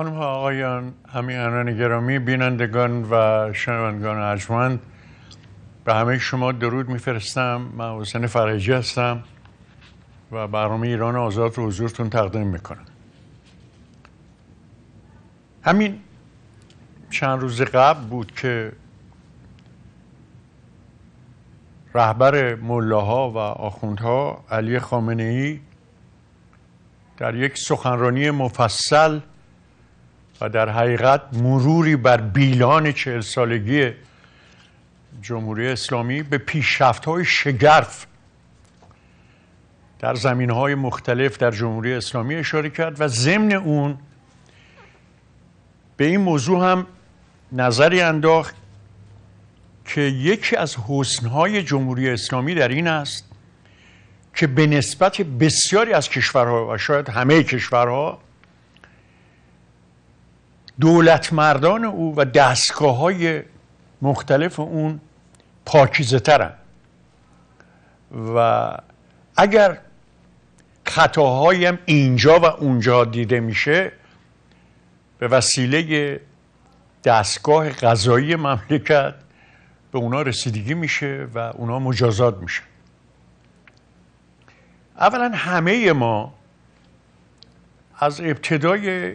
خانم ها آقایان، همیهنان گرامی، بینندگان و شنوندگان ارجمند، به همه شما درود میفرستم. من حسین فرجی هستم و برنامه ایران آزاد رو حضورتون تقدیم میکنم. همین چند روز قبل بود که رهبر ملاها و آخوندها علی خامنه‌ای در یک سخنرانی مفصل و در حقیقت مروری بر بیلان 40 سالگی جمهوری اسلامی به پیشرفت‌های شگرف در زمینه‌های مختلف در جمهوری اسلامی اشاره کرد و ضمن اون به این موضوع هم نظری انداخت که یکی از حسن‌های جمهوری اسلامی در این است که به نسبت بسیاری از کشورها و شاید همه کشورها دولت مردان او و دستگاه‌های مختلف اون پاکیزه ترن و اگر خطاهایی هم اینجا و اونجا دیده میشه به وسیله دستگاه قضایی مملکت به اونا رسیدگی میشه و اونا مجازات میشه. اولا همه ما از ابتدای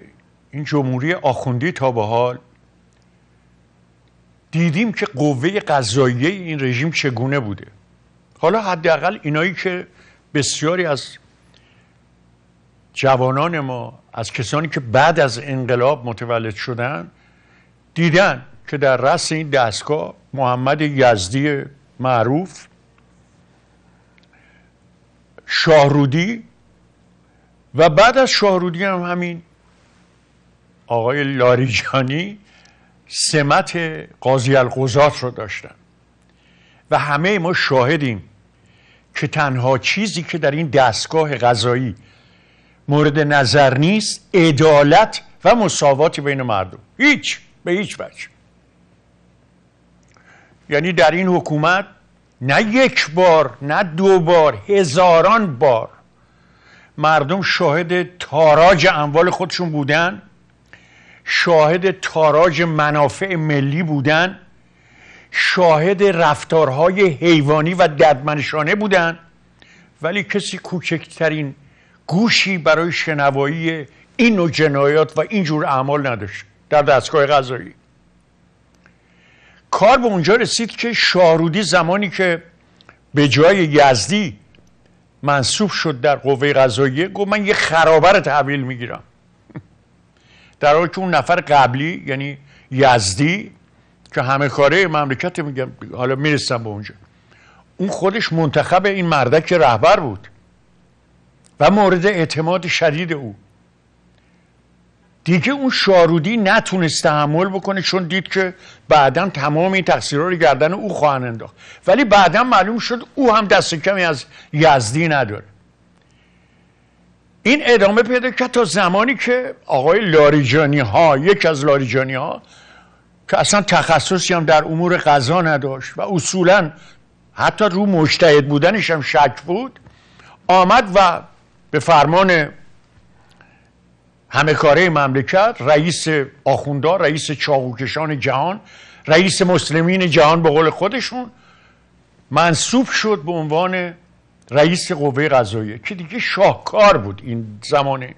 این جمهوری آخوندی تا به حال دیدیم که قوه قضاییه این رژیم چگونه بوده. حالا حداقل اینایی که بسیاری از جوانان ما، از کسانی که بعد از انقلاب متولد شدن، دیدن که در رأس این دستگاه محمد یزدی معروف، شاهرودی و بعد از شاهرودی هم همین آقای لاریجانی سمت قاضی القضات رو داشتن و همه ما شاهدیم که تنها چیزی که در این دستگاه قضایی مورد نظر نیست عدالت و مساوات بین مردم، به هیچ وجه. یعنی در این حکومت نه یک بار نه دو بار، هزاران بار مردم شاهد تاراج اموال خودشون بودن، شاهد تاراج منافع ملی بودن، شاهد رفتارهای حیوانی و ددمنشانه بودن، ولی کسی کوچکترین گوشی برای شنوایی این نوع جنایات و اینجور اعمال نداشت در دستگاه قضایی. کار به اونجا رسید که شاهرودی زمانی که به جای یزدی منصوب شد در قوه قضاییه گفت من یه خرابر تحویل میگیرم، در حالی که اون نفر قبلی یعنی یزدی که همه کاره مملکت، میگم حالا میرسم به اونجا، اون خودش منتخب این مردک رهبر بود و مورد اعتماد شدید او. دیگه اون شاهرودی نتونست تحمل بکنه چون دید که بعداً تمام این تقصیرها رو گردن او خواهند انداخت، ولی بعداً معلوم شد او هم دست کمی از یزدی نداره. این ادامه پیدا کرد تا زمانی که آقای لاریجانی ها، یک از لاریجانی ها که اصلا تخصصی هم در امور قضا نداشت و اصولاً حتی رو مجتهد بودنش هم شک بود، آمد و به فرمان همه کاره مملکت، رئیس آخوندها، رئیس چاقوکشان جهان، رئیس مسلمین جهان به قول خودشون، منصوب شد به عنوان رئیس قوه قضاییه که دیگه شاهکار بود این زمانه.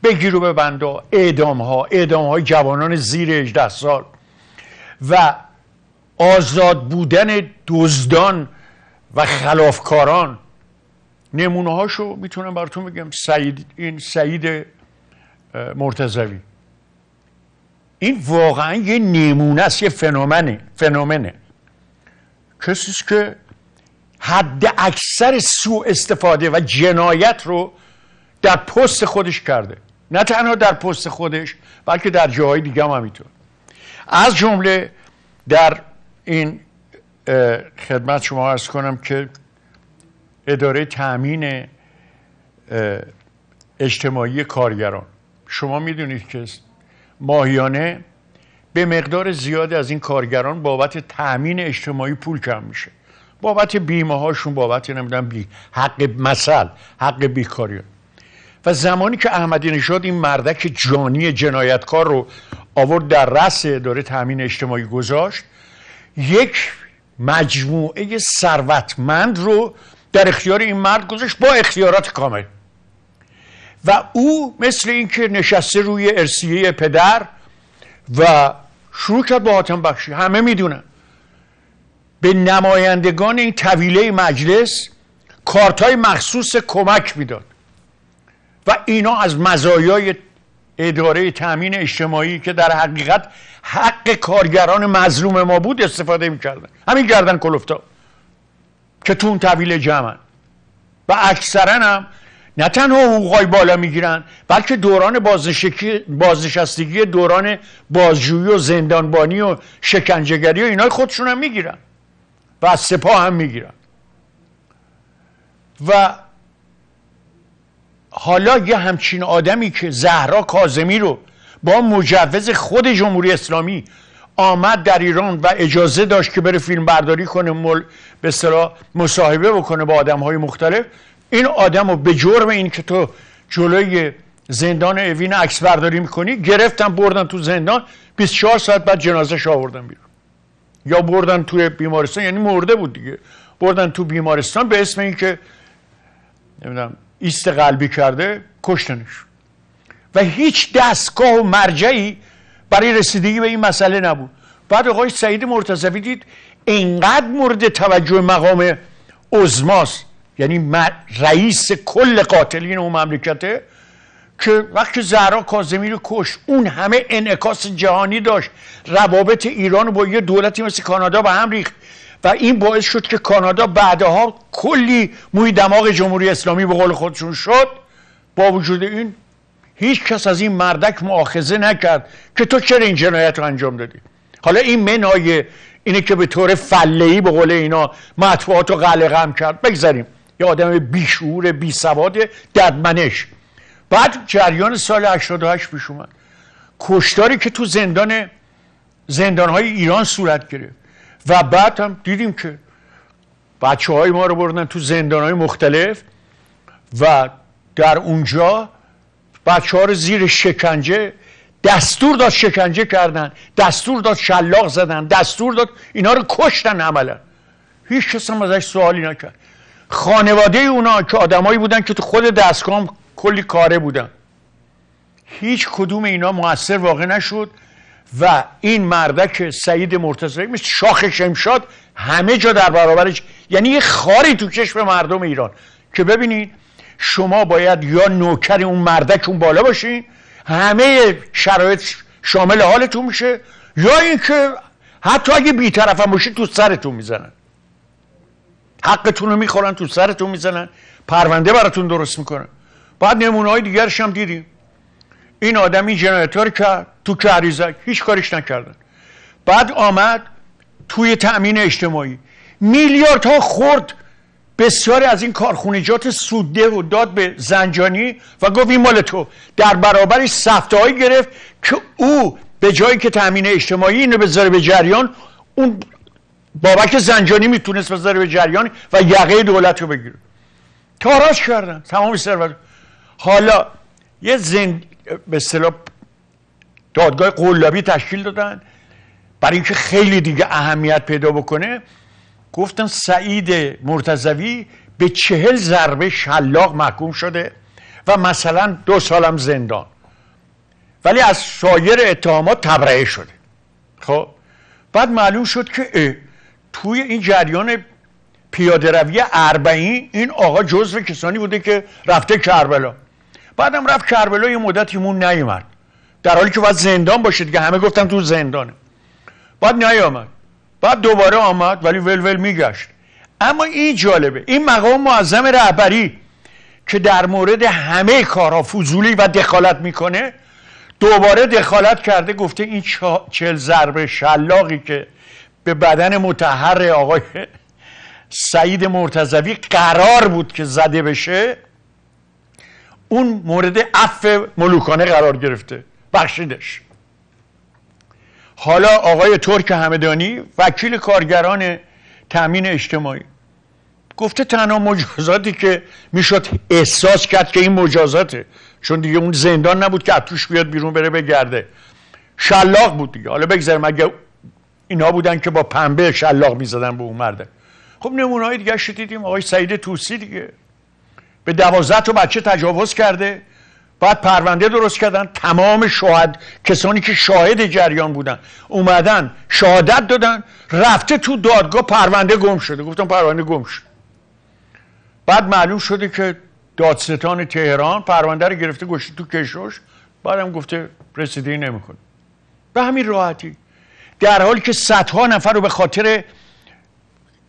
بگیر و ببندا، اعدام‌های جوانان زیر 18 سال و آزاد بودن دزدان و خلافکاران. نمونه هاشو میتونم براتون بگم. سعید مرتضوی، این واقعا یه نمونه است، یه فنومنه. کسیست که حد اکثر سوء استفاده و جنایت رو در پست خودش کرده، نه تنها در پست خودش بلکه در جاهای دیگه هم همینطور. از جمله در این خدمت شما عرض کنم که اداره تأمین اجتماعی کارگران، شما میدونید که ماهیانه به مقدار زیاد از این کارگران بابت تأمین اجتماعی پول کم میشه، بابت بیمه هاشون، بابت نمیدونم حق بیکاری. و زمانی که احمدی نژاد این مردک جانی جنایتکار رو آورد در رأس اداره تامین اجتماعی گذاشت، یک مجموعه ثروتمند رو در اختیار این مرد گذاشت با اختیارات کامل و او مثل اینکه نشسته روی ارثیه پدر و شروع کرد با حاتم بخشی. همه میدونن به نمایندگان این طویله مجلس کارت‌های مخصوص کمک میداد و اینا از مزایای اداره تامین اجتماعی که در حقیقت حق کارگران مظلوم ما بود استفاده میکردن. همین گردن کلفتا که تو اون طویله جمعن و اکثرا هم نه تنها حقوقای بالا میگیرن بلکه دوران بازنشستگی، دوران بازجویی و زندانبانی و شکنجهگری و اینای خودشون هم میگیرن و از سپاه هم میگیرن. و حالا یه همچین آدمی که زهرا کاظمی رو با مجوز خود جمهوری اسلامی آمد در ایران و اجازه داشت که بره فیلم برداری کنه، به اصطلاح مصاحبه بکنه با آدم‌های مختلف، این آدم رو به جرم این که تو جلوی زندان اوین عکس برداری میکنی گرفتن بردن تو زندان، 24 ساعت بعد جنازه‌ش آوردن بیرون یا بردن توی بیمارستان، یعنی مرده بود دیگه، بردن تو بیمارستان به اسم این که نمیدونم ایست قلبی کرده کشتنش و هیچ دستگاه و مرجعی برای رسیدگی به این مسئله نبود. بعد آقای سعید مرتضوی دید اینقدر مورد توجه مقام عظماست، یعنی رئیس کل قاتلین اون مملکته، که وقتی زهرا کاظمی رو کشت اون همه انعکاس جهانی داشت، روابط ایران با یه دولتی مثل کانادا به هم ریخت و این باعث شد که کانادا بعدها کلی موی دماغ جمهوری اسلامی به قول خودشون شد. با وجود این هیچ کس از این مردک مؤاخذه نکرد که تو چرا این جنایت رو انجام دادی. حالا این منای اینه که به طور فله‌ای به قول اینا مطبوعات رو قلقم کرد، بگذاریم. یه آدم بیشعور بیسواد ددمنش. بعد جریان سال 88 پیش اومد، کشتاری که تو زندانهای ایران صورت گرفت و بعد هم دیدیم که بچه های ما رو بردن تو زندانهای مختلف و در اونجا بچه ها رو زیر شکنجه دستور داد شکنجه کردن، دستور داد شلاق زدن، دستور داد اینا رو کشتن عملا. هیچ کس هم ازش سوالی نکرد. خانواده اونا که آدمایی بودن که تو خود دستگاه کلی کاره بودن، هیچ کدوم اینا موثر واقع نشد و این مردک سعید مرتضوی مثل شاخ شمشاد همه جا در برابرش، یعنی یه خاری تو چشم مردم ایران که ببینید شما باید یا نوکر اون مردک اون بالا باشین، همه شرایط شامل حالتون میشه، یا اینکه حتی اگه بی‌طرف هم باشید تو سرتون میزنن، حقتون رو میخورن، تو سرتون میزنن، پرونده براتون درست میکنن. بعد نمونه‌های دیگرش هم دیدیم. این آدم این جنایت‌ها رو کرد تو کهریزک، هیچ کارش نکردن. بعد آمد توی تأمین اجتماعی میلیاردها خورد بسیاری از این کارخونجات سودده و داد به زنجانی و گفت این مال تو. در برابرش سفته‌هایی گرفت که او به جایی که تأمین اجتماعی اینو بذاره به جریان، اون بابک زنجانی میتونست بذاره به جریان و یقه دولت رو بگیره. تاراج کردن تمام ثروت. حالا یه به اصطلاح دادگاه قلابی تشکیل دادن برای اینکه خیلی دیگه اهمیت پیدا بکنه. گفتن سعید مرتضوی به 40 ضربه شلاق محکوم شده و مثلا 2 سالم زندان، ولی از سایر اتهامات تبرئه شده. خب بعد معلوم شد که توی این جریان پیاده روی اربعین این آقا جزو کسانی بوده که رفته کربلا. بعدم رفت کربلا، یه مدتی مون نیومد، در حالی که باید زندان باشه دیگه، همه گفتن تو زندانه. بعد نیامد، بعد دوباره آمد ولی ول میگشت. اما این جالبه، این مقام معظم رهبری که در مورد همه کارها فضولی و دخالت میکنه، دوباره دخالت کرده، گفته این 40 ضربه شلاقی که به بدن مطهر آقای سعید مرتضوی قرار بود که زده بشه، اون مورد عفو ملوکانه قرار گرفته، بخشیدش. حالا آقای ترک همدانی وکیل کارگران تامین اجتماعی گفته تنها مجازاتی که میشد احساس کرد که این مجازاته، چون دیگه اون زندان نبود که توش بیاد بیرون بره بگرده، شلاق بود دیگه. حالا بگذاریم اگه اینا بودن که با پنبه شلاق میزدن به اون مرده. خب نمونه‌های دیگه دیدیم. آقای سعید طوسی دیگه به 12 تا بچه تجاوز کرده، بعد پرونده درست کردن، تمام کسانی که شاهد جریان بودن اومدن شهادت دادن، رفته تو دادگاه پرونده گم شده. گفتم پرونده گم شد. بعد معلوم شده که دادستان تهران پرونده رو گرفته گذاشته تو کشوش، بعدم گفته رسیدگی نمیکنه. به همین راحتی، در حالی که صدها نفر رو به خاطر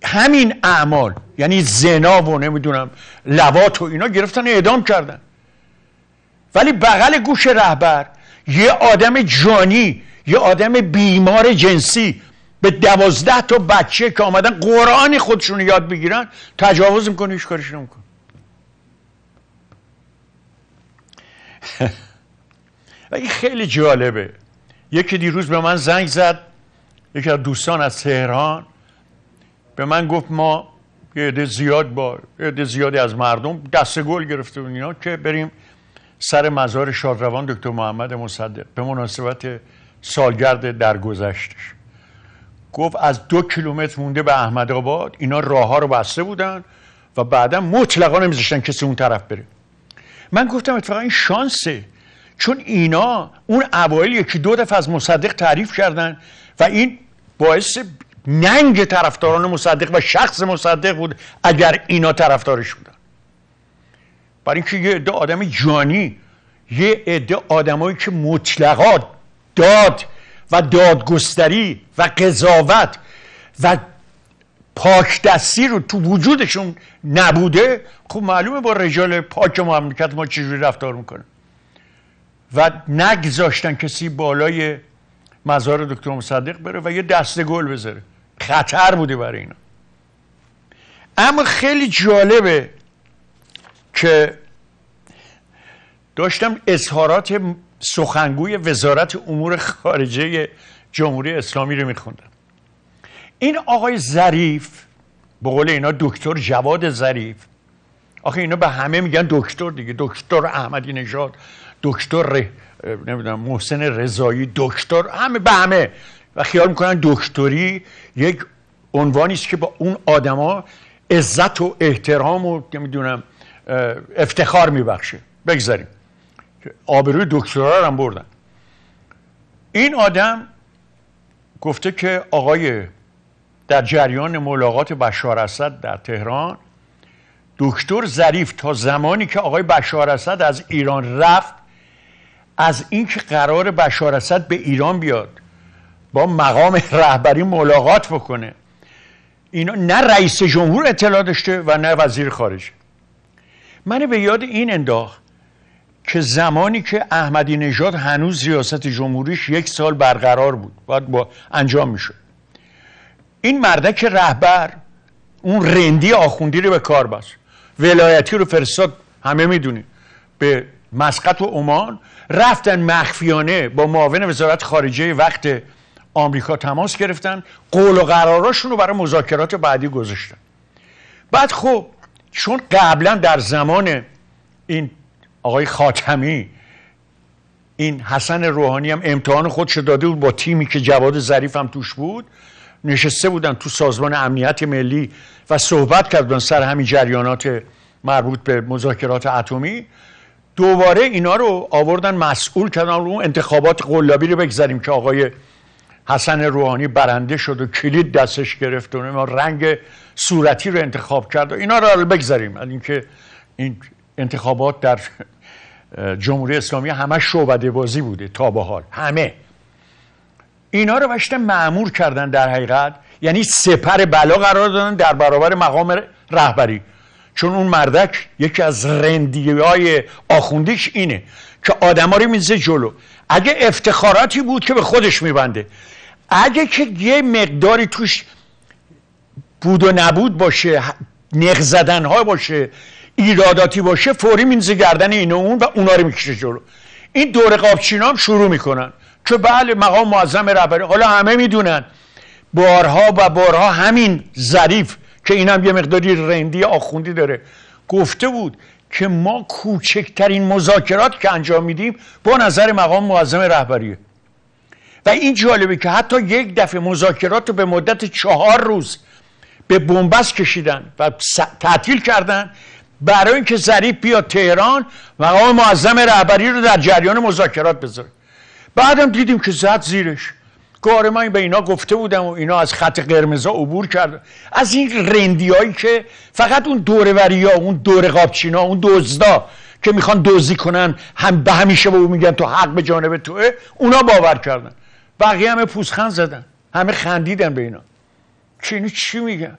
همین اعمال، یعنی زنا و نمیدونم لواط و اینا، گرفتن اعدام کردن. ولی بغل گوش رهبر یه آدم جانی، یه آدم بیمار جنسی به 12 تا بچه که آمدن قرآن خودشون یاد بگیرن تجاوز میکنه، هیچ کارش نمیکنه. و این خیلی جالبه. یکی دیروز به من زنگ زد، یکی از دوستان از تهران به من گفت ما یه عده زیادی از مردم دسته گل گرفته بودیم اینا که بریم سر مزار شادروان دکتر محمد مصدق به مناسبت سالگرد درگذشتش. گفت از 2 کیلومتر مونده به احمدآباد اینا راه ها رو بسته بودن و بعدا مطلقا نمیذاشتن کسی اون طرف بره. من گفتم اتفاقا این شانسه، چون اینا اون اوایل 1-2 دفعه از مصدق تعریف کردن و این باعث ننگ طرفداران مصدق و شخص مصدق بود اگر اینا طرفدارش بودن. برای اینکه یه عده آدم جانی، یه عده آدمایی که مطلقات داد و دادگستری و قضاوت و پاک دستی رو تو وجودشون نبوده، خب معلومه با رجال پاک مملکت ما چجوری رفتار میکنه. و نگذاشتن کسی بالای مزار دکتر مصدق بره و یه دسته گل بذاره. خطر بوده برای اینا. اما خیلی جالبه که داشتم اظهارات سخنگوی وزارت امور خارجه جمهوری اسلامی رو میخوندم. این آقای ظریف، به قول اینا دکتر جواد ظریف، آخه اینا به همه میگن دکتر دیگه، دکتر احمدی نژاد، دکتر نمیدونم محسن رضایی، دکتر، همه به همه، و خیال میکنن دکتری یک عنوانی است که با اون آدما عزت و احترام و نمیدونم افتخار میبخشه. بگذاریم آبروی دکترا رو هم بردن. این آدم گفته که آقای در جریان ملاقات بشار اسد در تهران، دکتر ظریف تا زمانی که آقای بشار اسد از ایران رفت، از اینکه قرار بشار اسد به ایران بیاد با مقام رهبری ملاقات بکنه، اینا نه رئیس جمهور اطلاع داشته و نه وزیر خارجه. من به یاد این انداخت که زمانی که احمدی نژاد هنوز ریاست جمهوریش 1 سال برقرار بود، باید با انجام میشد، این مردک رهبر اون رندی آخوندی رو به کار بست، ولایتی رو فرستاد، همه میدونی، به مسقط و عمان، رفتن مخفیانه با معاون وزارت خارجه وقت آمریکا تماس گرفتن، قول و قراراشون رو برای مذاکرات بعدی گذاشتن. بعد خب چون قبلا در زمان این آقای خاتمی این حسن روحانی هم امتحان خودش داده بود با تیمی که جواد ظریف هم توش بود، نشسته بودن تو سازمان امنیت ملی و صحبت کردن سر همین جریانات مربوط به مذاکرات اتمی. دوباره اینا رو آوردن مسئول کردن رو انتخابات قلابی رو. بگذاریم که آقای حسن روحانی برنده شد و کلید دستش گرفت و رنگ صورتی رو انتخاب کرد و اینا رو بگذاریم. اینکه این انتخابات در جمهوری اسلامی همه شعبده بازی بوده تا به حال، همه اینا رو باشتن مأمور کردن در حقیقت، یعنی سپر بلا قرار دادن در برابر مقام رهبری. چون اون مردک یکی از رندیهای آخوندیش اینه که آدما رو میزه جلو. اگه افتخاراتی بود که به خودش میبنده، اگه که یه مقداری توش بود و نبود باشه، نق زدن ها باشه، ایراداتی باشه، فوری میزه گردن این و اون و اونا رو میکشه جلو. این دور قابچینا هم شروع میکنن که بله مقام معظم رهبری. حالا همه میدونن بارها و بارها همین ظریف که اینم یه مقداری رندی آخوندی داره، گفته بود که ما کوچکترین مذاکرات که انجام میدیم با نظر مقام معظم رهبریه. و این جالبه که حتی یک دفعه مذاکرات رو به مدت 4 روز به بنبست کشیدن و تعطیل کردن برای اینکه ظریف بیاد تهران مقام معظم رهبری رو در جریان مذاکرات بذاره. بعدم دیدیم که زد زیرش. گاره من به اینا گفته بودم و اینا از خط قرمزا عبور کردن. از این رندیایی که فقط اون دوروریا، اون دور قابچینا، اون دزدا که میخوان دزدی کنن هم به همیشه به اون میگن تو حق به جانب توه، اونا باور کردن. بقیه همه پوزخند زدن، همه خندیدن به اینا. اینو چی میگن؟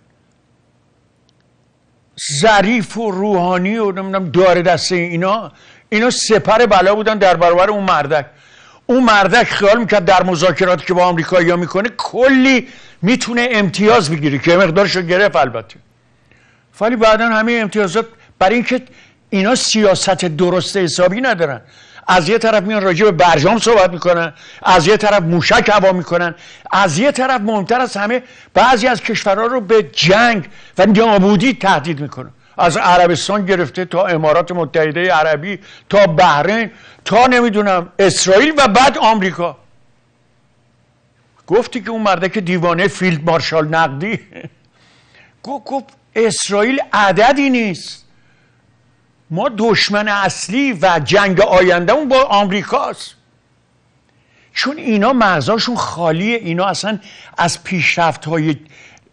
ظریف و روحانی و نمیدونم دار دسته اینا سپر بلا بودن در برابر اون مردک. اون مردک خیال میکرد در مذاکراتی که با آمریکایی‌ها میکنه کلی میتونه امتیاز بگیره که مقدارشو گرفت البته. ولی بعداً همه امتیازات برای اینکه اینا سیاست درست حسابی ندارن، از یه طرف میان راجع به برجام صحبت میکنن، از یه طرف موشک هوا میکنن، از یه طرف مهمتر از همه بعضی از کشورها رو به جنگ و نابودی تهدید میکنن، از عربستان گرفته تا امارات متحده عربی تا بحرین تا نمیدونم اسرائیل و بعد آمریکا. گفتی که اون مردک دیوانه فیلد مارشال نقدی گفت اسرائیل عددی نیست، ما دشمن اصلی و جنگ آینده اون با آمریکاست، چون اینا مغزاشون خالیه، اینا اصلا از پیشرفت‌های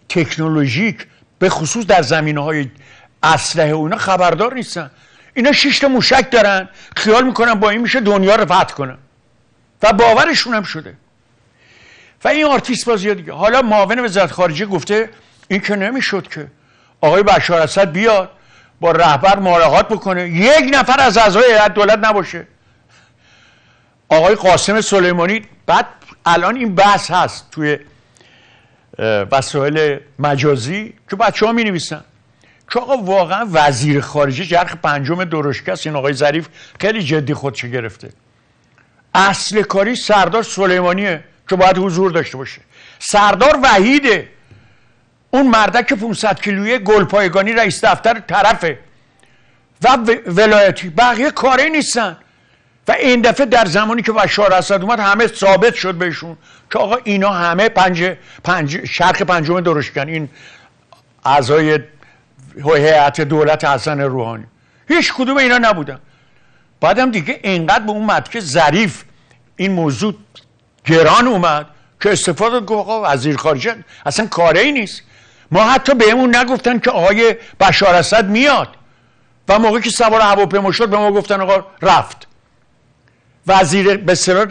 تکنولوژیک به خصوص در زمینه‌های اسلحه و اینا خبردار نیستن. اینا 6 تا موشک دارن، خیال میکنن با این میشه دنیا رو فتح کنن و باورشون هم شده. و این آرتیست بازی دیگه. حالا معاون وزارت خارجه گفته این که نمیشد که آقای بشار اسد بیاد با رهبر ملاقات بکنه، یک نفر از اعضای هیئت دولت نباشه. آقای قاسم سلیمانی، بعد الان این بحث هست توی وسایل مجازی که بچه‌ها می‌نویسن که آقا واقعا وزیر خارجه جرخ 5 درشکه است، این آقای ظریف خیلی جدی خودش گرفته. اصل کاری سردار سلیمانیه که باید حضور داشته باشه. سردار وحیده، اون مردک 500 کیلویی گلپایگانی رئیس دفتر طرفه و ولایتی، بقیه کاری نیستن. و این دفعه در زمانی که بشار اسد اومد همه ثابت شد بهشون که آقا اینا همه شرخ 5 درشکن، این اعضای هیئت دولت حسن روحانی، هیچ کدوم اینا نبودن. بعدم دیگه اینقدر به اون مدکه ظریف این موضوع گران اومد که استفاده گفت آقا وزیر خارجه اصلا کاری نیست. ما حتی بهمون نگفتن که آقای بشار اسد میاد و موقعی که سوار هواپیما شد به ما گفتن آقا رفت. وزیر به اصطلاح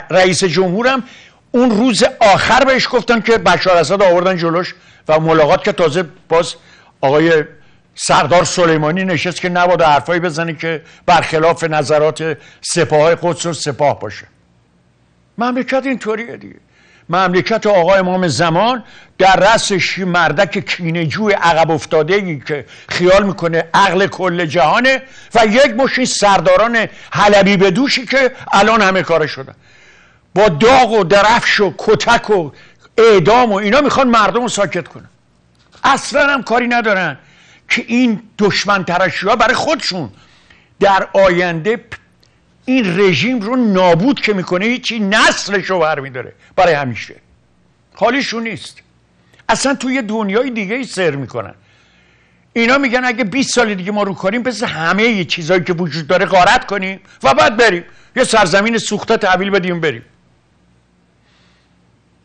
رئیس جمهورم اون روز آخر بهش گفتن که بشار اسد آوردن جلوش و ملاقات که تازه باز آقای سردار سلیمانی نشست که نباید حرفایی بزنه که برخلاف نظرات سپاه قدس و سپاه باشه. مملکت اینطوریه دیگه. مملکت آقا امام زمان در رأسش مردک کینه‌جوی عقب افتاده‌ای که خیال میکنه عقل کل جهانه و یک مشت سرداران حلبی به دوشی که الان همه کاره شدن با داغ و درفش و کتک و اعدام و اینا میخوان مردم رو ساکت کنن. اصلا هم کاری ندارن که این دشمن تراشی‌ها برای خودشون در آینده این رژیم رو نابود که میکنه هیچی نسلش رو برمیداره برای همیشه. حالیشون نیست. اصلا توی دنیای دیگه ای سر میکنن. اینا میگن اگه 20 سال دیگه ما رو کاریم پس همه یه چیزایی که وجود داره غارت کنیم و بعد بریم یه سرزمین سوخته تحویل بدیم بریم.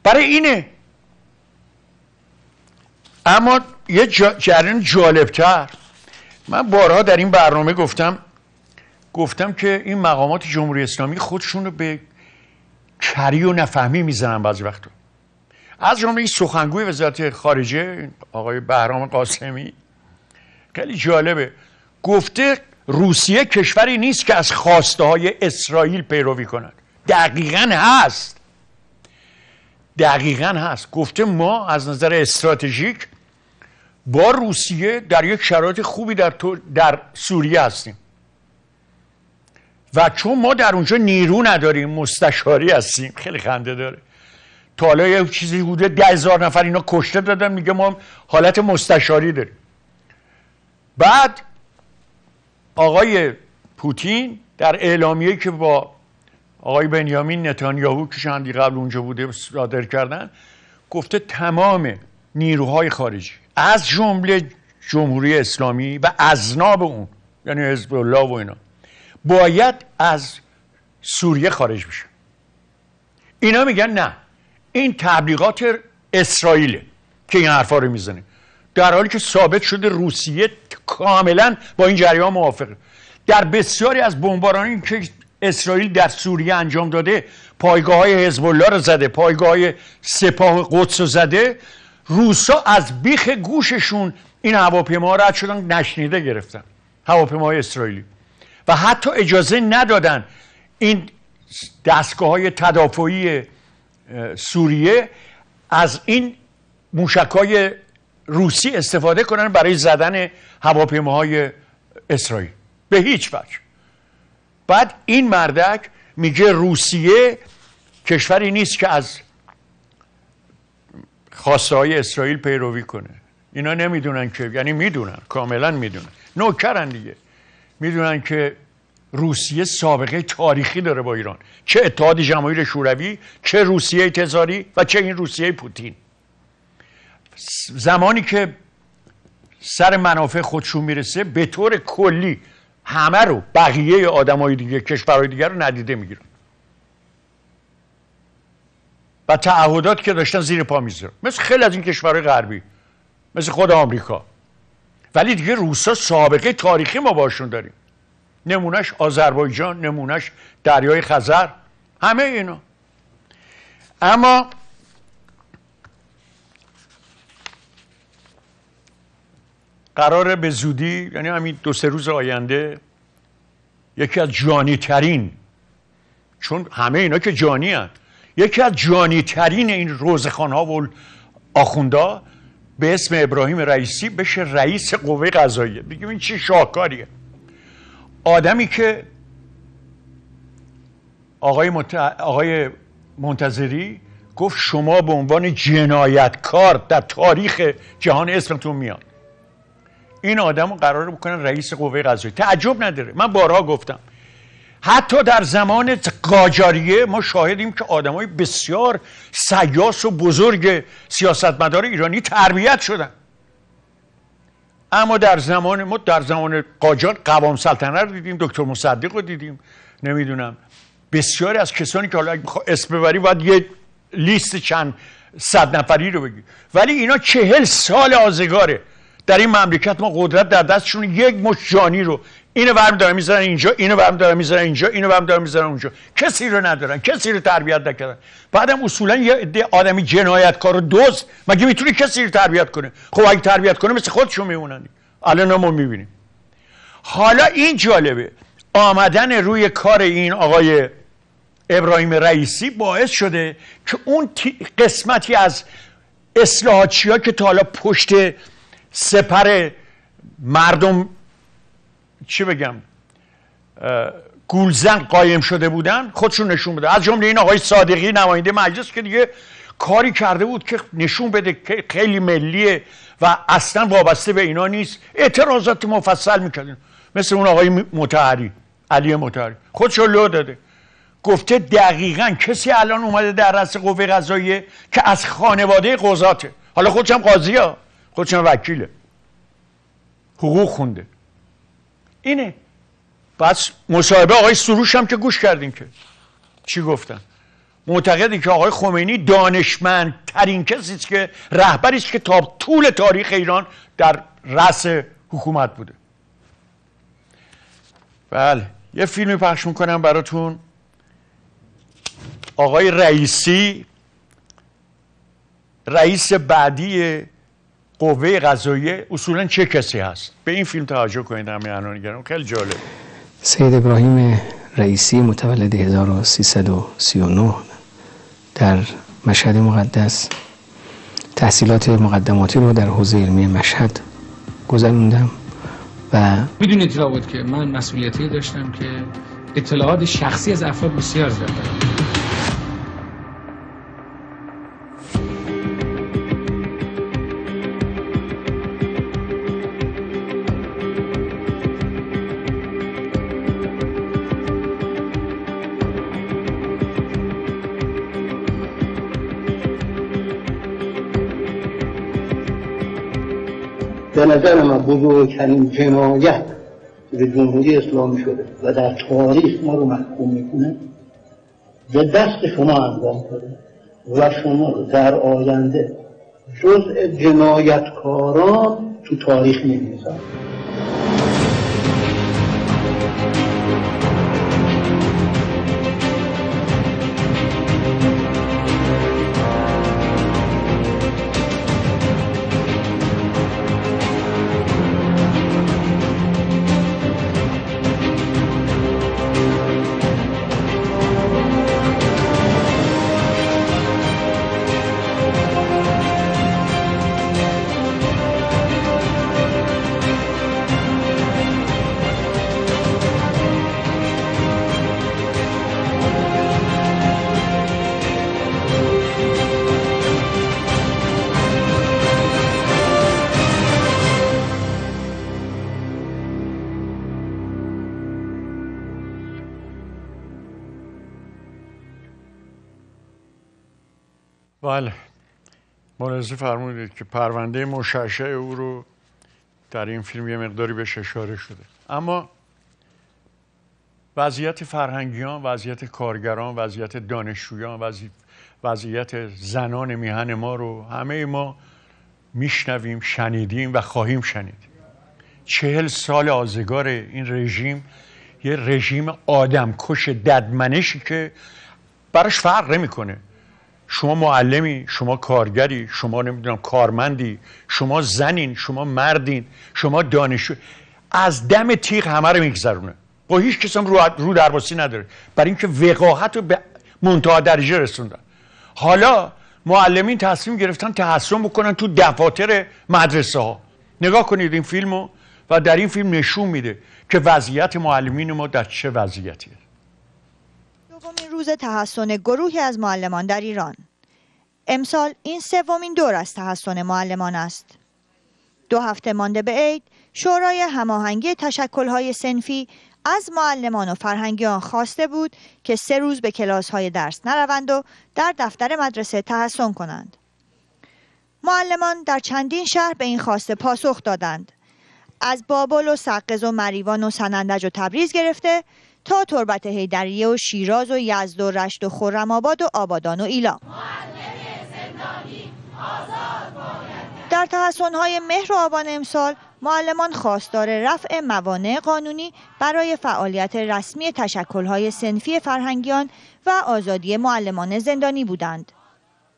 برای اینه. اما یه جریان جالبتر، من بارها در این برنامه گفتم که این مقامات جمهوری اسلامی خودشون رو به کری و نفهمی میزنن بعضی وقتا. از جمله این سخنگوی وزارت خارجه آقای بهرام قاسمی خیلی جالبه، گفته روسیه کشوری نیست که از خواسته های اسرائیل پیروی کند. دقیقاً هست. گفته ما از نظر استراتژیک با روسیه در یک شرایط خوبی در سوریه هستیم و چون ما در اونجا نیرو نداریم مستشاری هستیم. خیلی خنده داره. تا حالا یه چیزی بوده 10,000 نفر اینا کشته دادن، میگه ما حالت مستشاری داریم. بعد آقای پوتین در اعلامیه‌ای که با آقای بنیامین نتانیاهو که چندی قبل اونجا بوده صادر کردن، گفته تمام نیروهای خارجی از جمله جمهوری اسلامی و اذناب اون، یعنی حزب الله و اینا، باید از سوریه خارج بشن. اینا میگن نه، این تبلیغات اسرائیله که این حرفا رو میزنه، در حالی که ثابت شده روسیه کاملا با این جریان موافقه. در بسیاری از بمبارانی که اسرائیل در سوریه انجام داده، پایگاه‌های حزب الله رو زده، پایگاه‌های سپاه قدس رو زده، روسا از بیخ گوششون این هواپیماها رد شدن، نشنیده گرفتن، هواپیماهای اسرائیلی، و حتی اجازه ندادن این دستگاه‌های تدافعی سوریه از این موشک‌های روسی استفاده کنن برای زدن هواپیماهای اسرائیل به هیچ وجه. بعد این مردک میگه روسیه کشوری نیست که از خواسته های اسرائیل پیروی کنه. اینا نمیدونن که، یعنی میدونن، کاملا میدونن، نوکرن دیگه، میدونن که روسیه سابقه تاریخی داره با ایران، چه اتحاد جماهیر شوروی، چه روسیه تزاری و چه این روسیه پوتین. زمانی که سر منافع خودشون میرسه به طور کلی همه رو، بقیه آدمای دیگه، کشورهای دیگه رو ندیده میگیرن و تعهدات که داشتن زیر پا میذارن، مثل خیلی از این کشورهای غربی، مثل خود آمریکا. ولی دیگه روسا سابقه تاریخی ما باشون داریم، نمونهش آذربایجان، نمونهش دریای خزر، همه اینا. اما قراره به زودی، یعنی همین 2-3 روز آینده، یکی از جانی ترین، چون همه اینا که جانی هست، یکی از جانی ترین این روزخوان ها و آخوندا به اسم ابراهیم رئیسی بشه رئیس قوه قضاییه. بگیم این چه شاهکاریه. آدمی که آقای منتظری گفت شما به عنوان جنایتکار در تاریخ جهان اسمتون میاد، این آدم رو قراره بکنن رئیس قوه قضاییه. تعجب نداره، من بارها گفتم حتی در زمان قاجاریه ما شاهدیم که آدمای بسیار سیاس و بزرگ سیاستمدار ایرانی تربیت شدن. اما در زمان قاجار قوام سلطنه رو دیدیم، دکتر مصدق رو دیدیم، نمیدونم بسیاری از کسانی که حالا اگه بخوای اسم ببری باید یه لیست چند صد نفری رو بگی، ولی اینا 40 سال آزگاره در این مملکت ما قدرت در دستشون، یک مش جانی رو اینو برمی دارن میذارن اینجا، اینو برمی دارن میذارن اینجا، اینو برمی دارن میذارن اونجا، کسی رو ندارن، کسی رو تربیت نکردن. بعدم اصولا یه آدمی جنایتکار و دزد مگه میتونه کسی رو تربیت کنه؟ خب اگه تربیت کنه مثل خودشون میمونن. الان ما میبینیم. حالا این جالبه، آمدن روی کار این آقای ابراهیم رئیسی باعث شده که اون قسمتی از اصلاحاتچی‌ها که تا حالا پشت سپر مردم چی بگم گولزن قایم شده بودن خودشون نشون بده. از جمله این آقای صادقی نماینده مجلس که دیگه کاری کرده بود که نشون بده که خیلی ملیه و اصلا وابسته به اینا نیست، اعتراضات مفصل میکردن. مثل اون آقای مطهری، علی مطهری، خودشو لو داده، گفته دقیقاً کسی الان اومده در رأس قوه قضاییه که از خانواده قضاته، حالا خودش هم قاضیه، خودش هم وکیله، حقوق خونده. اینه. پس مصاحبه آقای سروش هم که گوش کردیم که چی گفتن، معتقدی که آقای خمینی دانشمندترین کسی است که رهبری است که تا طول تاریخ ایران در رأس حکومت بوده. بله، یه فیلمی پخش میکنم براتون. آقای رئیسی رئیس بعدی قوه قضاییه اصولا چه کسی هست؟ به این فیلم توجه کنید همه عناوین‌گران، خیلی جالب. سید ابراهیم رئیسی متولد 1339 در مشهد مقدس تحصیلات مقدماتی رو در حوزه علمی مشهد گذروندم و میدونید رابط که من مسئولیتی داشتم که اطلاعات شخصی از افراد بسیار زیاد دارم. به نظر من بزرگترین جنایت به جمهوری اسلامی شده و در تاریخ ما رو محکوم میکنه به دست شما انجام شده و شما رو در آینده جزء جنایتکاران تو تاریخ می‌نویسن. بله، ملاحظه فرمودید که پرونده مشعشع او رو در این فیلم یه مقداری بهش اشاره شده، اما وضعیت فرهنگیان، وضعیت کارگران، وضعیت دانشجویان، وضعیت زنان میهن ما رو همه ما میشنویم، شنیدیم و خواهیم شنید. 40 سال آزگار این رژیم یه رژیم آدمکش ددمنشی که براش فرق نمیکنه شما معلمی، شما کارگری، شما نمیدونم کارمندی، شما زنین، شما مردین، شما دانشجو، از دم تیغ همه رو میگذرونه، با هیچ کس هم رو درباسی نداره، برای اینکه وقاحت رو به منتهی درجه رسوندن. حالا معلمین تصمیم گرفتن تحصن بکنن تو دفاتر مدرسه ها. نگاه کنید این فیلمو و در این فیلم نشون میده که وضعیت معلمین ما در چه وضعیتیه. دومین روز تحصن گروهی از معلمان در ایران. امسال این سومین دور از تحصن معلمان است. 2 هفته مانده به عید، شورای هماهنگی تشکل‌های صنفی از معلمان و فرهنگیان خواسته بود که 3 روز به کلاس‌های درس نروند و در دفتر مدرسه تحصن کنند. معلمان در چندین شهر به این خواسته پاسخ دادند. از بابل و سقز و مریوان و سنندج و تبریز گرفته تا تربت حیدریه و شیراز و یزد و رشت و خرم‌آباد و آبادان و ایلام. در تحصن‌های مهر و آبان امسال معلمان خواستار رفع موانع قانونی برای فعالیت رسمی تشکل‌های صنفی فرهنگیان و آزادی معلمان زندانی بودند.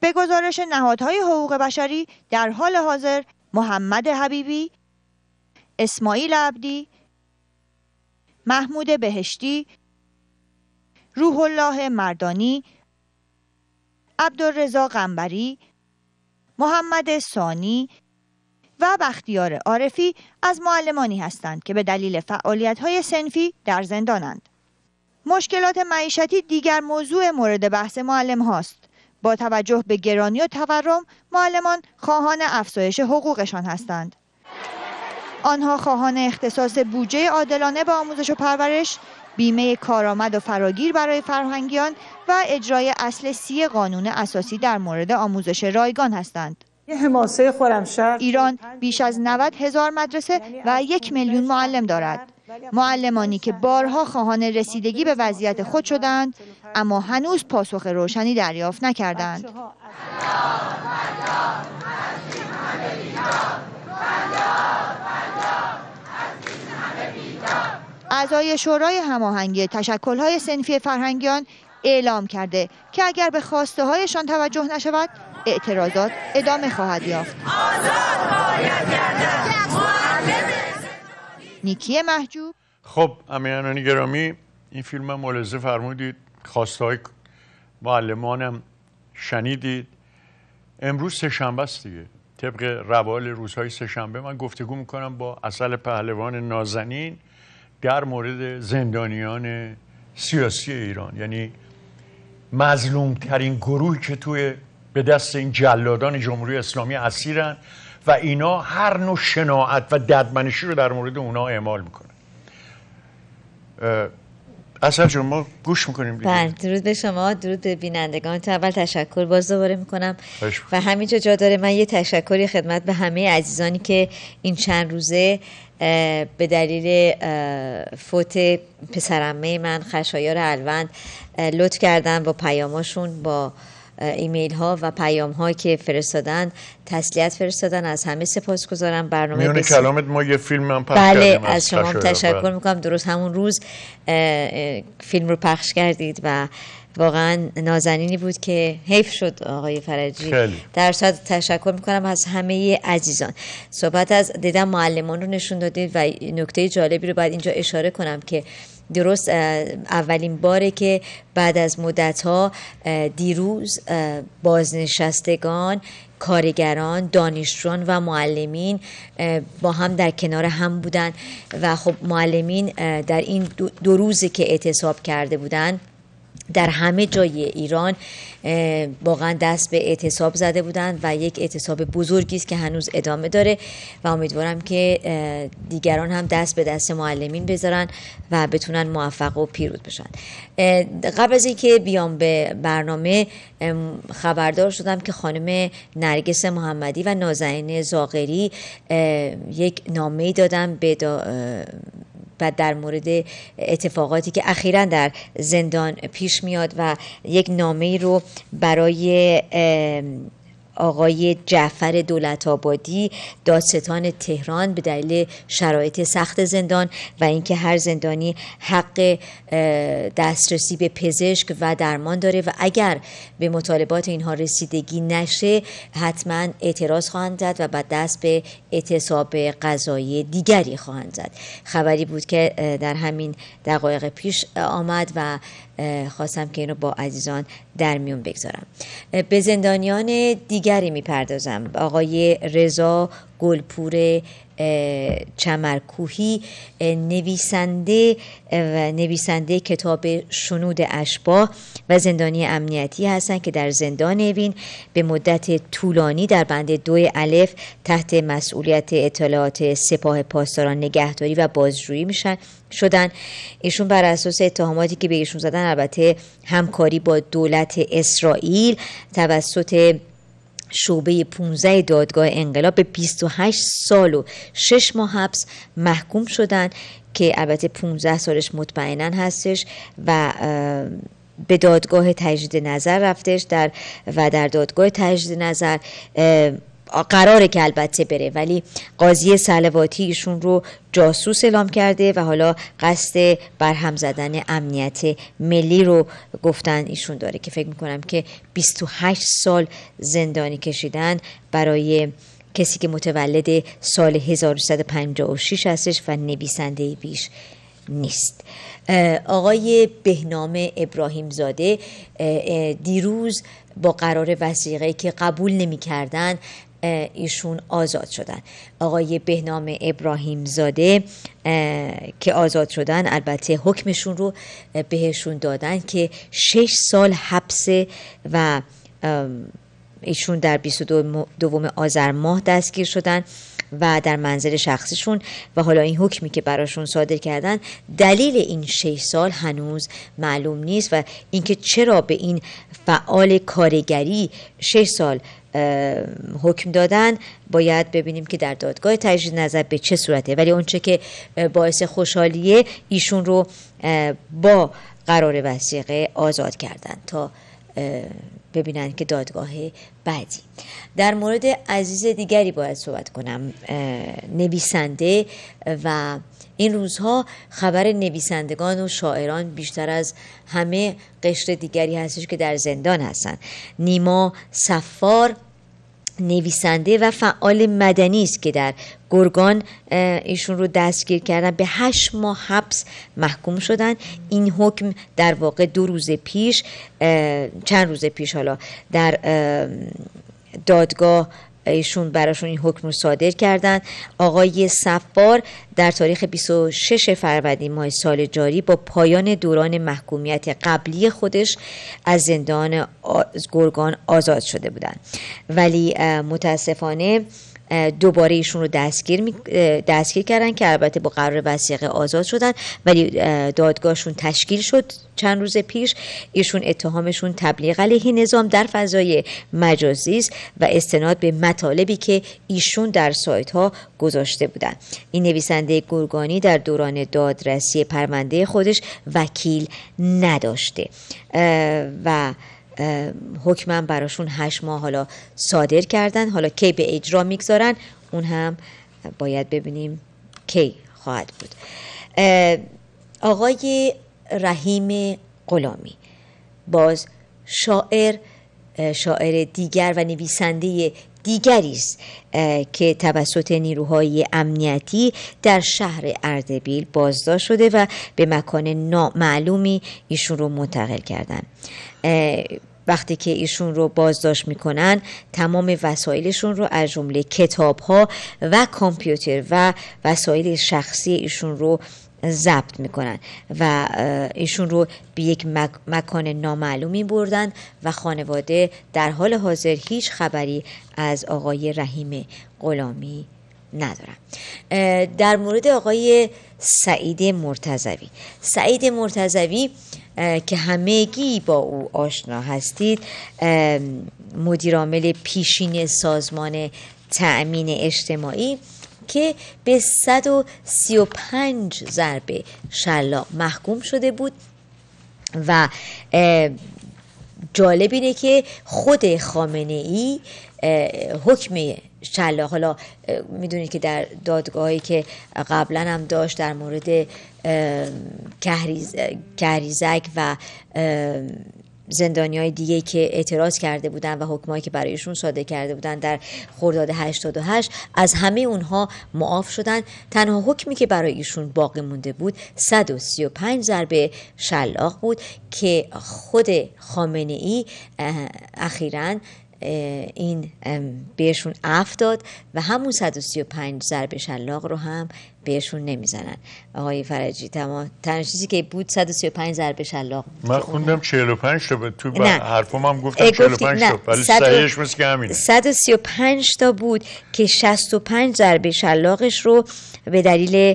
به گزارش نهادهای حقوق بشری در حال حاضر محمد حبیبی، اسماعیل عبدی، محمود بهشتی، روح الله مردانی، عبدالرضا قنبری، محمد ثانی و بختیار عارفی از معلمانی هستند که به دلیل فعالیت‌های صنفی در زندانند. مشکلات معیشتی دیگر موضوع مورد بحث معلم هاست. با توجه به گرانی و تورم، معلمان خواهان افزایش حقوقشان هستند. آنها خواهان اختصاص بودجه عادلانه به آموزش و پرورش، بیمه کارآمد و فراگیر برای فرهنگیان و اجرای اصل 30 قانون اساسی در مورد آموزش رایگان هستند. ایران بیش از 90,000 مدرسه و 1 میلیون معلم دارد. معلمانی که بارها خواهان رسیدگی به وضعیت خود شدند، اما هنوز پاسخ روشنی دریافت نکردند. اعضای شورای هماهنگی تشکل‌های صنفی فرهنگیان اعلام کرده که اگر به خواسته هایشان توجه نشود، اعتراضات ادامه خواهد یافت. نیکی محجوب. خب امیران گرامی، این فیلم هم ملاحظه فرمودید، خواسته های معلمانم شنیدید. امروز سه‌شنبه است دیگه، طبق روال روزهای سه‌شنبه من گفتگو میکنم با عسل پهلوان نازنین در مورد زندانیان سیاسی ایران، یعنی مظلوم ترین گروهی که به دست این جلادان جمهوری اسلامی اسیرن و اینا هر نوع شناعت و ددمنشی رو در مورد اونا اعمال میکنن. اصلا جون ما گوش میکنیم دیگه. بله، درود به شما، درود به بینندگان. تو اول تشکر باز دوباره میکنم و همینجا جا داره من یه تشکری خدمت به همه عزیزانی که این چند روزه به دلیل فوت پسرعمه من خشایار الوند لطف کردن با پیاماشون، با ایمیل ها و پیام ها که فرستادن، تسلیت فرستادن. از همه سپاسگزارم. برنامه میونه کلامت ما یه فیلم هم پخش بله کردیم. از شما تشکر میکنم. درست همون روز فیلم رو پخش کردید و واقعا نازنینی بود که حیف شد آقای فرجی. در صورت تشکر میکنم از همه عزیزان. صحبت از دیدم معلمان رو نشون دادید و نکته جالبی رو باید اینجا اشاره کنم که درست اولین باره که بعد از مدت‌ها دیروز بازنشستگان، کارگران، دانشجویان و معلمین با هم در کنار هم بودن و خب معلمین در این دو روزی که اعتصاب کرده بودن در همه جای ایران واقعا دست به اعتصاب زده بودند و یک اعتصاب بزرگی است که هنوز ادامه داره و امیدوارم که دیگران هم دست به دست معلمین بذارن و بتونن موفق و پیروز بشن. قبل از اینکه بیام به برنامه خبردار شدم که خانم نرگس محمدی و نازنین زاغری یک نامه‌ای دادن به و در مورد اتفاقاتی که اخیراً در زندان پیش میاد و یک نامه‌ای رو برای آقای جعفر دولت‌آبادی دادستان تهران به دلیل شرایط سخت زندان و اینکه هر زندانی حق دسترسی به پزشک و درمان داره و اگر به مطالبات اینها رسیدگی نشه حتما اعتراض خواهند زد و بعد دست به اعتصاب قضایی دیگری خواهند زد. خبری بود که در همین دقایق پیش آمد و خواستم که اینو با عزیزان در میون بگذارم. به زندانیان دیگری میپردازم. آقای رضا گلپور چمرکوهی نویسنده کتاب شنود اشباح و زندانی امنیتی هستند که در زندان اوین به مدت طولانی در بند 2 الف تحت مسئولیت اطلاعات سپاه پاسداران نگهداری و بازجویی شدن. ایشون بر اساس اتهاماتی که به ایشون زدن، البته همکاری با دولت اسرائیل توسط شعبه 15 دادگاه انقلاب، به 28 سال و 6 ماه حبس محکوم شدن که البته 15 سالش مطمئناً هستش و به دادگاه تجدید نظر رفتش و در دادگاه تجدید نظر قراره که البته بره، ولی قاضی صلواتی ایشون رو جاسوس اعلام کرده و حالا قصد برهم زدن امنیت ملی رو گفتن ایشون داره که فکر میکنم که 28 سال زندانی کشیدن برای کسی که متولد سال 1356 هستش و نویسنده بیش نیست. آقای بهنام ابراهیم زاده دیروز با قرار وثیقه‌ای که قبول نمی کردن ایشون آزاد شدن. آقای بهنام ابراهیم زاده که آزاد شدن البته حکمشون رو بهشون دادن که 6 سال حبس و ایشون در 22 آذر ماه دستگیر شدن و در منزل شخصیشون و حالا این حکمی که براشون صادر کردن دلیل این 6 سال هنوز معلوم نیست و اینکه چرا به این فعال کارگری 6 سال حکم دادن باید ببینیم که در دادگاه تجدید نظر به چه صورته، ولی اونچه که باعث خوشحالیه ایشون رو با قرار وثیقه آزاد کردن تا ببینن که دادگاه بعدی. در مورد عزیز دیگری باید صحبت کنم، نویسنده و این روزها خبر نویسندگان و شاعران بیشتر از همه قشر دیگری هستش که در زندان هستن. نیما صفار نویسنده و فعال مدنی است که در گرگان ایشون رو دستگیر کردن، به 8 ماه حبس محکوم شدن. این حکم در واقع چند روز پیش حالا در دادگاه ایشون براشون این حکم رو صادر کردن. آقای صفار در تاریخ 26 فروردین ماه سال جاری با پایان دوران محکومیت قبلی خودش از زندان گرگان آزاد شده بودند، ولی متاسفانه دوباره ایشون رو دستگیر کردن که البته با قرار وثیقه آزاد شدن، ولی دادگاهشون تشکیل شد چند روز پیش. ایشون اتهامشون تبلیغ علیه نظام در فضای مجازی است و استناد به مطالبی که ایشون در سایت ها گذاشته بودن. این نویسنده گرگانی در دوران دادرسی پرونده خودش وکیل نداشته و حکمم براشون 8 ماه حالا صادر کردن. حالا کی به اجرا میگذارن اون هم باید ببینیم کی خواهد بود. آقای رحیم غلامی باز شاعر دیگر و نویسنده دیگری است که توسط نیروهای امنیتی در شهر اردبیل بازداشت شده و به مکان نامعلومی ایشون رو منتقل کردن. وقتی که ایشون رو بازداشت میکنن تمام وسایلشون رو از جمله کتاب‌ها و کامپیوتر و وسایل شخصی ایشون رو ضبط میکنن و ایشون رو به یک مکان نامعلومی بردن و خانواده در حال حاضر هیچ خبری از آقای رحیم غلامی ندارن. در مورد آقای سعید مرتضوی که همگی با او آشنا هستید، مدیرعامل پیشین سازمان تأمین اجتماعی که به 135 ضربه شلاق محکوم شده بود و جالب اینه که خود خامنه ای حکم شلاق، حالا میدونید که در دادگاهی که قبلا هم داشت در مورد کهریزک و زندانیای دیگه که اعتراض کرده بودن و حکمایی که برایشون صادر کرده بودن در خرداد 88 از همه اونها معاف شدن. تنها حکمی که برای ایشون باقی مونده بود 135 ضربه شلاق بود که خود خامنه ای اخیراً این بهشون عفو داد و همون 135 ضربه شلاق رو هم بهشون نمیزنن. آقای فرجی تنها چیزی که بود 135 ضربه شلاق. من خوندم 45 تا بود تو حرفم هم گفتم 45 تا، ولی صحیحش مثل که همینه. 135 تا بود که 65 ضربه شلاقش رو به دلیل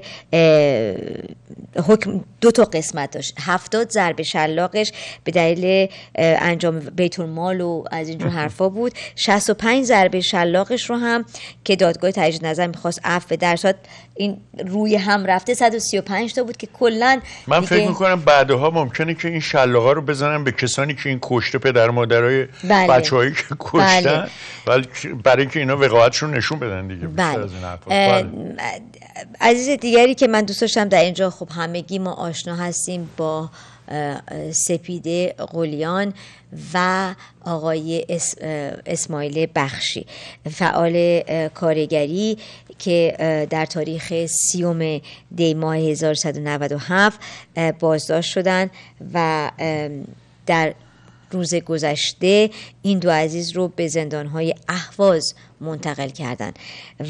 حکم 2 تا قسمت داشت. 70 ضربه شلاقش به دلیل انجام بیت المال و از اینجور حرفا بود. 65 ضربه شلاقش رو هم که دادگاه تجدید نظر می‌خواست عفو در صورت این روی هم رفته 135 تا بود که کلا من فکر میکنم بعدها ممکنه که این شلاقا رو بزنن به کسانی که این کشته پدر مادرای بچه‌هایی که کشتن، ولی برای اینکه اینا وقاحتشون نشون بدن دیگه. عزیز دیگری که من دوست داشتم در اینجا، خب همگی ما آشنا هستیم با سپیده قلیان و آقای اسماعیل بخشی، فعال کارگری که در تاریخ 30 دی ماه 1197 بازداشت شدند و در روز گذشته این 2 عزیز رو به زندان‌های اهواز منتقل کردن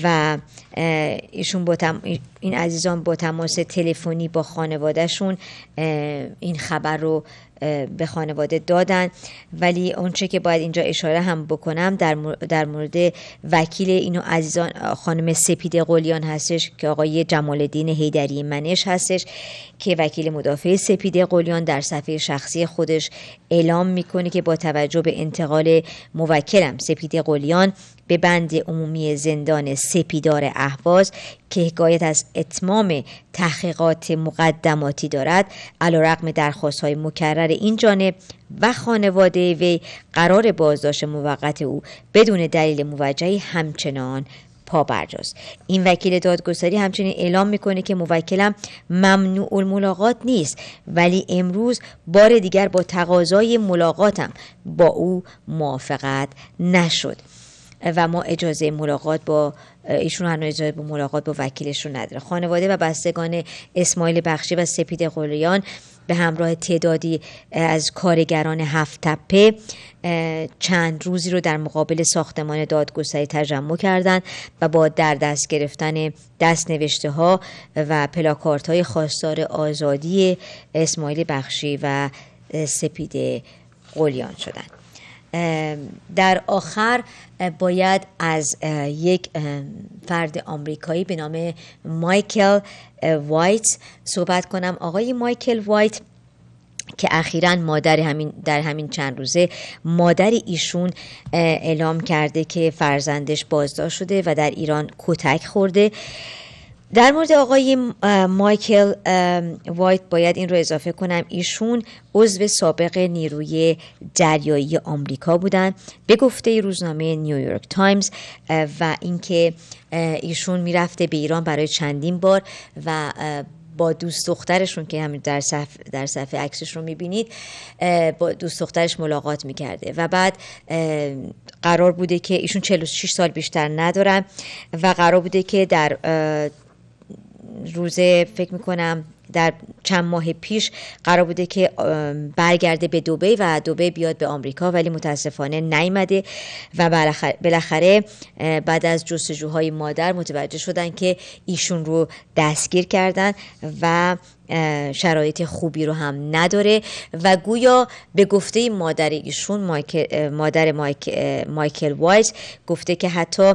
و این عزیزان با تماس تلفنی با خانوادهشون این خبر رو به خانواده دادن. ولی اونچه که باید اینجا اشاره هم بکنم در مورد وکیل اینو عزیزان خانم سپیده قلیان هستش که آقای جمال الدین حیدری منش هستش که وکیل مدافع سپیده قلیان در صفحه شخصی خودش اعلام میکنه که با توجه به انتقال موکلم سپیده قلیان به بند عمومی زندان سپیدار اهواز که حکایت از اتمام تحقیقات مقدماتی دارد، علیرغم درخواست‌های مکرر این جانب و خانواده وی قرار بازداشت موقت او بدون دلیل موجهی همچنان پابرجاست. این وکیل دادگستری همچنین اعلام میکنه که موکلم ممنوع الملاقات نیست، ولی امروز بار دیگر با تقاضای ملاقاتم با او موافقت نشد و ما اجازه ملاقات با ایشون هنوز اجازه به ملاقات با وکیلشون نداره. خانواده و بستگان اسماعیل بخشی و سپیده قلیان به همراه تعدادی از کارگران 7 تپه چند روزی رو در مقابل ساختمان دادگستری تجمع کردند و با در دست گرفتن دستنوشته ها و پلاکارت های خواستار آزادی اسماعیل بخشی و سپیده قلیان شدند. در آخر باید از یک فرد آمریکایی به نام مایکل وایت صحبت کنم. آقای مایکل وایت که اخیراً در همین چند روزه مادر ایشون اعلام کرده که فرزندش بازداشت شده و در ایران کتک خورده. در مورد آقای مایکل وایت باید این رو اضافه کنم ایشون عضو سابق نیروی دریایی آمریکا بودن به گفته روزنامه نیویورک تایمز، و اینکه ایشون میرفته به ایران برای چندین بار و با دوست دخترشون که همین در صفحه عکسش رو میبینید با دوست دخترش ملاقات میکرده و بعد قرار بوده که ایشون 46 سال بیشتر ندارن و قرار بوده که در روزه فکر میکنم در چند ماه پیش قرار بوده که برگرده به دبی و دبی بیاد به آمریکا، ولی متاسفانه نیامده و بالاخره بعد از جستجوهای مادر متوجه شدن که ایشون رو دستگیر کردن و شرایط خوبی رو هم نداره و گویا به گفته مادر ایشون مادر مایکل وایت گفته که حتی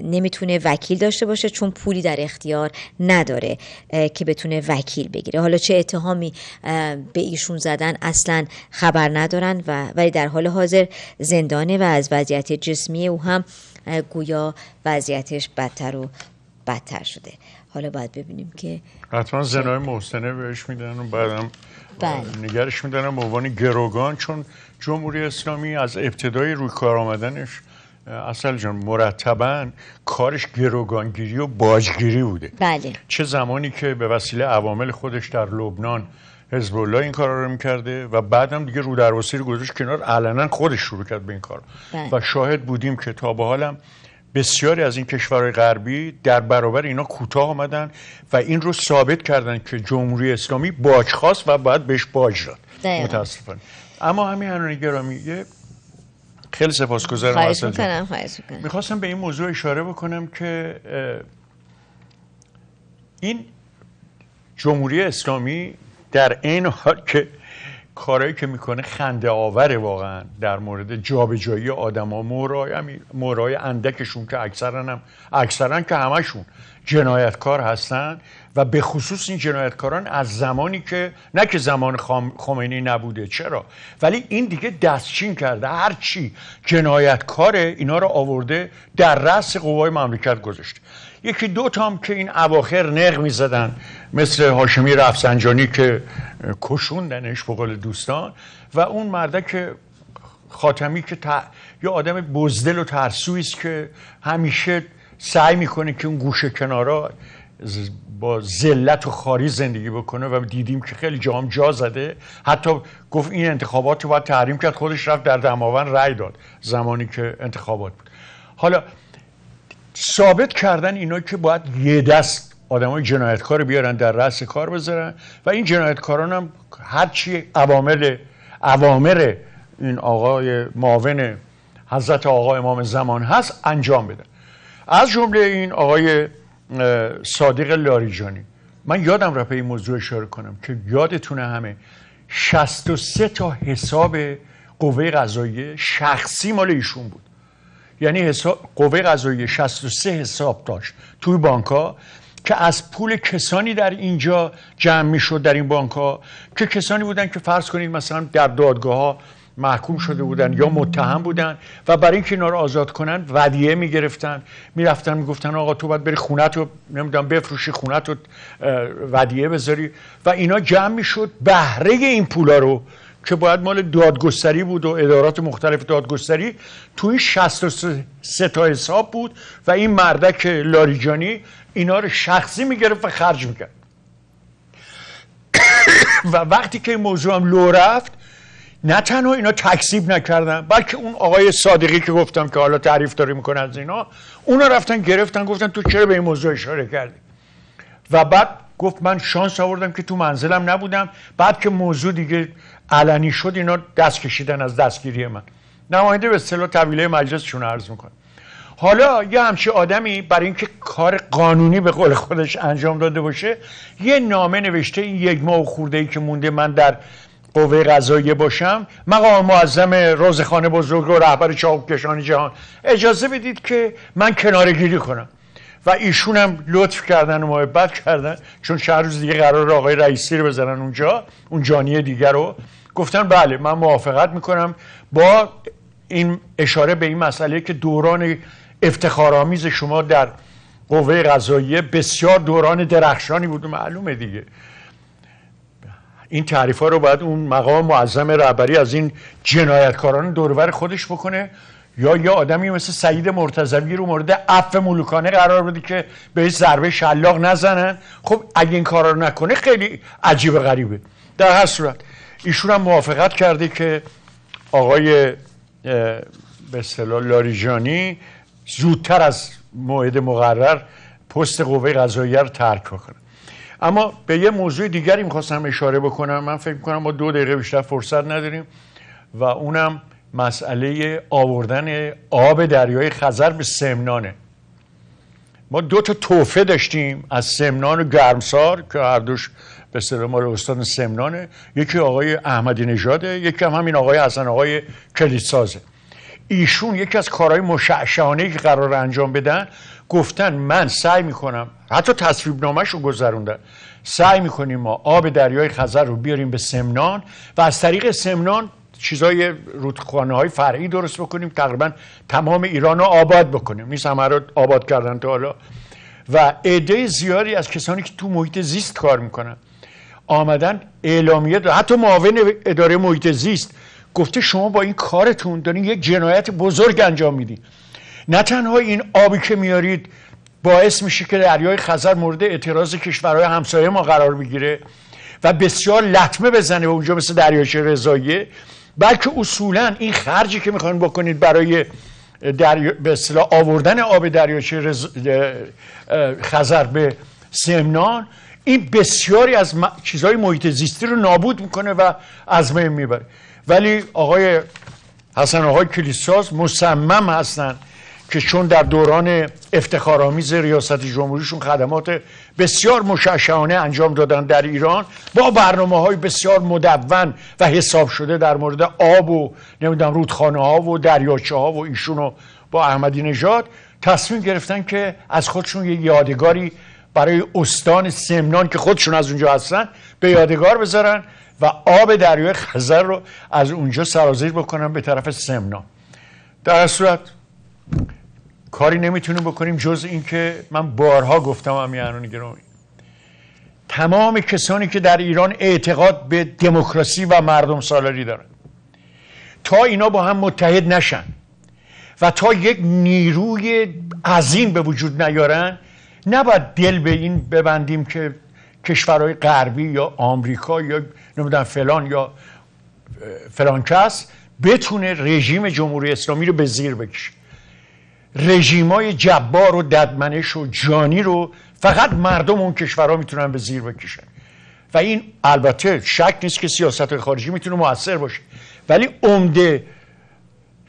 نمیتونه وکیل داشته باشه چون پولی در اختیار نداره که بتونه وکیل بگیره. حالا چه اتهامی به ایشون زدن اصلا خبر ندارن ولی در حال حاضر زندانه و از وضعیت جسمی او هم گویا وضعیتش بدتر و بدتر شده. حالا باید ببینیم که حتما زنای محسنه بهش میدن و بعدم نگرش میدن به عنوان گروگان، چون جمهوری اسلامی از ابتدای روی کار آمدنش اصل جان مرتباً کارش گروگانگیری و باجگیری بوده. بله. چه زمانی که به وسیله عوامل خودش در لبنان حزب الله این کارا رو میکرده و بعدم دیگه رو درواسی رو گذاشت کنار، علنا خودش شروع کرد به این کار. و شاهد بودیم که تا به حالم بسیاری از این کشورهای غربی در برابر اینا کوتاه آمدن و این رو ثابت کردن که جمهوری اسلامی باج خواست و باید بهش باج داد. متاسفانه. اما همین حنان گرامی خیلی سپاسگزارم. خواهش میکنم. میخواستم به این موضوع اشاره بکنم که این جمهوری اسلامی در این حال که کارهایی که میکنه خنده آوره واقعا در مورد جابجایی آدما، مورای اندکشون که اکثرا که همشون جنایتکار هستن و به خصوص این جنایتکاران از زمانی که نه که زمان خمینی نبوده، چرا، ولی این دیگه دستچین کرده، هر چی جنایتکاره اینا رو آورده در رأس قوای مملکت گذاشته. یکی دو تام که این اواخر نق میزدن مثل هاشمی رفسنجانی که کشوندنش به قول دوستان، و اون مردک خاتمی که یا آدم بزدل و ترسویی است که همیشه سعی میکنه که اون گوشه کنارا با ذلت و خاری زندگی بکنه و دیدیم که خیلی جام جا زده، حتی گفت این انتخابات رو باید تحریم کرد، خودش رفت در دماوند رأی داد زمانی که انتخابات بود. حالا ثابت کردن اینا که باید یه دست آدمای جنایتکار بیارن در رأس کار بذارن و این جنایتکاران هم هرچی اوامر این آقای معاون حضرت آقا امام زمان هست انجام بدن. از جمله این آقای صادق لاریجانی، من یادم رفت این موضوع اشاره کنم که یادتونه همه 63 تا حساب قوه قضاییه شخصی مال ایشون بود. یعنی قوه قضاییه 63 حساب داشت توی بانک‌ها که از پول کسانی در اینجا جمع می‌شد در این بانک‌ها که کسانی بودن که فرض کنید مثلا در دادگاه‌ها محکوم شده بودن یا متهم بودن و برای اینکه اینا رو آزاد کنن ودیعه میگرفتن، میرفتن میگفتن آقا تو باید بری خونت رو نمیدونم بفروشی، خونت رو ودیعه بذاری و اینا جمع میشد. بهره این پولا رو که باید مال دادگستری بود و ادارات مختلف دادگستری توی 63 تا حساب بود و این مردک لاریجانی اینا رو شخصی میگرفت و خرج میکرد. و وقتی که این موضوع هم لو رفت، نه تنها اینا تکذیب نکردن بلکه اون آقای صادقی که گفتم که حالا تعریف داری میکنه از اینا، اونا رفتن گرفتن گفتن تو چرا به این موضوع اشاره کردی؟ و بعد گفت من شانس آوردم که تو منزلم نبودم، بعد که موضوع دیگه علنی شد اینا دست کشیدن از دستگیری من. نماینده به اصطلاح طویله مجلسشون عرض میکنه. حالا یه همچین آدمی برای اینکه کار قانونی به قول خودش انجام داده باشه، یه نامه نوشته این 1 ماه و خورده‌ای که مونده من در قوه قضاییه باشم، مقام معظم رازخانه بزرگ و رهبر چاقوکشان جهان، اجازه بدید که من کناره‌گیری کنم. و ایشون هم لطف کردن و محبت کردن، چون چند روز دیگه قرار آقای رئیسی رو بزنن اونجا، اون جانی دیگر رو، گفتن بله من موافقت میکنم، با این اشاره به این مسئله که دوران افتخارآمیز شما در قوه قضاییه بسیار دوران درخشانی بود و معلومه دیگه. این تعریف ها رو باید اون مقام معظم رهبری از این جنایتکاران دور و بر خودش بکنه، یا یه آدمی مثل سعید مرتضوی رو مورد عفو ملوکانه قرار بده که بهش ضربه شلاق نزنن. خب اگه این کارا رو نکنه خیلی عجیب و غریبه. در هر صورت ایشون هم موافقت کرده که آقای به اصطلاح لاریجانی زودتر از موعد مقرر پست قوه قضاییه رو ترک کنه. اما به یه موضوع دیگری میخواستم اشاره بکنم. من فکر میکنم ما 2 دقیقه بیشتر فرصت نداریم و اونم مسئله آوردن آب دریای خزر به سمنانه. ما 2 تا تحفه داشتیم از سمنان و گرمسار که هر دوش به اصطلاح مال استان سمنانه، یکی آقای احمدی نژاده، یکی هم همین آقای حسن آقای کلیدسازه. ایشون یکی از کارهای مشعشعانه‌ای که قرار انجام بدن، گفتن من سعی میکنم، حتی تصویب نامش رو گذروندن، سعی میکنیم ما آب دریای خزر رو بیاریم به سمنان و از طریق سمنان چیزای رودخانه‌های فرعی درست بکنیم، تقریبا تمام ایران رو آباد بکنیم. نیست همه رو آباد کردن تا حالا. و عده زیادی از کسانی که تو محیط زیست کار میکنن آمدن اعلامیه دادن، حتی معاون اداره محیط زیست گفته شما با این کارتون دارین یک جنایت بزرگ انجام میدید. نه تنها این آبی که میارید باعث میشه که دریای خزر مورد اعتراض کشورهای همسایه ما قرار بگیره و بسیار لطمه بزنه به اونجا مثل دریاچه رضاییه، بلکه اصولا این خرجی که میخواین بکنید برای به اصطلاح آوردن آب دریاچه خزر به سمنان، این بسیاری از چیزهای محیط زیستی رو نابود میکنه و از بین میبره. ولی آقای حسن آقای کلیدساز مصمم هستن که چون در دوران افتخارآمیز ریاست جمهوریشون خدمات بسیار مشعشعانه انجام دادن در ایران، با برنامه‌های بسیار مدون و حساب شده در مورد آب و نمیدونم رودخانه‌ها و دریاچه‌ها و ایشونو با احمدی نژاد تصمیم گرفتن که از خودشون یه یادگاری برای استان سمنان که خودشون از اونجا هستن به یادگار بذارن و آب دریای خزر رو از اونجا سرازیر بکنن به طرف سمنان. در صورت کاری نمیتونیم بکنیم جز این که من بارها گفتم امیران گرامی، تمام کسانی که در ایران اعتقاد به دموکراسی و مردم سالاری دارن، تا اینا با هم متحد نشن و تا یک نیروی عظیم به وجود نیارن، نباید دل به این ببندیم که کشورهای غربی یا آمریکا یا نمیدونم فلان یا فلان کس بتونه رژیم جمهوری اسلامی رو به زیر بکشه. رژیمای جبار و ددمنش و جانی رو فقط مردم اون کشورها میتونن به زیر بکشن و این البته شک نیست که سیاست خارجی میتونه مؤثر باشه، ولی عمده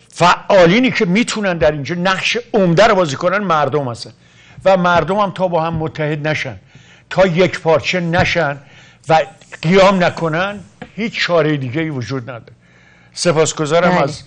فعالینی که میتونن در اینجا نقش عمده رو بازی کنن مردم هستن و مردم هم تا با هم متحد نشن، تا یک پارچه نشن و قیام نکنن، هیچ چاره دیگه ای وجود نداره. سپاسگزارم از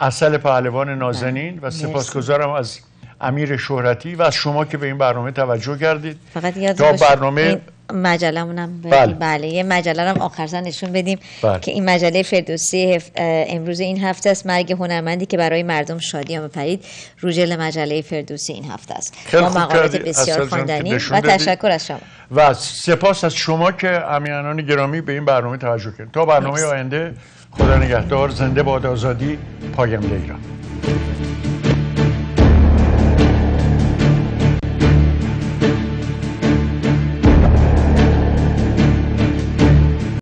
عسل پهلوان نازنین و سپاسگزارم از امیر شهرتی و از شما که به این برنامه توجه کردید. فقط یاد تا برنامه مجله‌مونم بله یه مجله رو آخرسر نشون بدیم که این مجله فردوسی امروز این هفته است، مرگ هنرمندی که برای مردم شادی آفرید، روجل مجله فردوسی این هفته است با مقالات بسیار خواندنی و تشکر از شما و سپاس از شما که امیران گرامی به این برنامه توجه کردید. تا برنامه آینده، خدا نگهدار. زنده باد آزادی، پاینده ایران.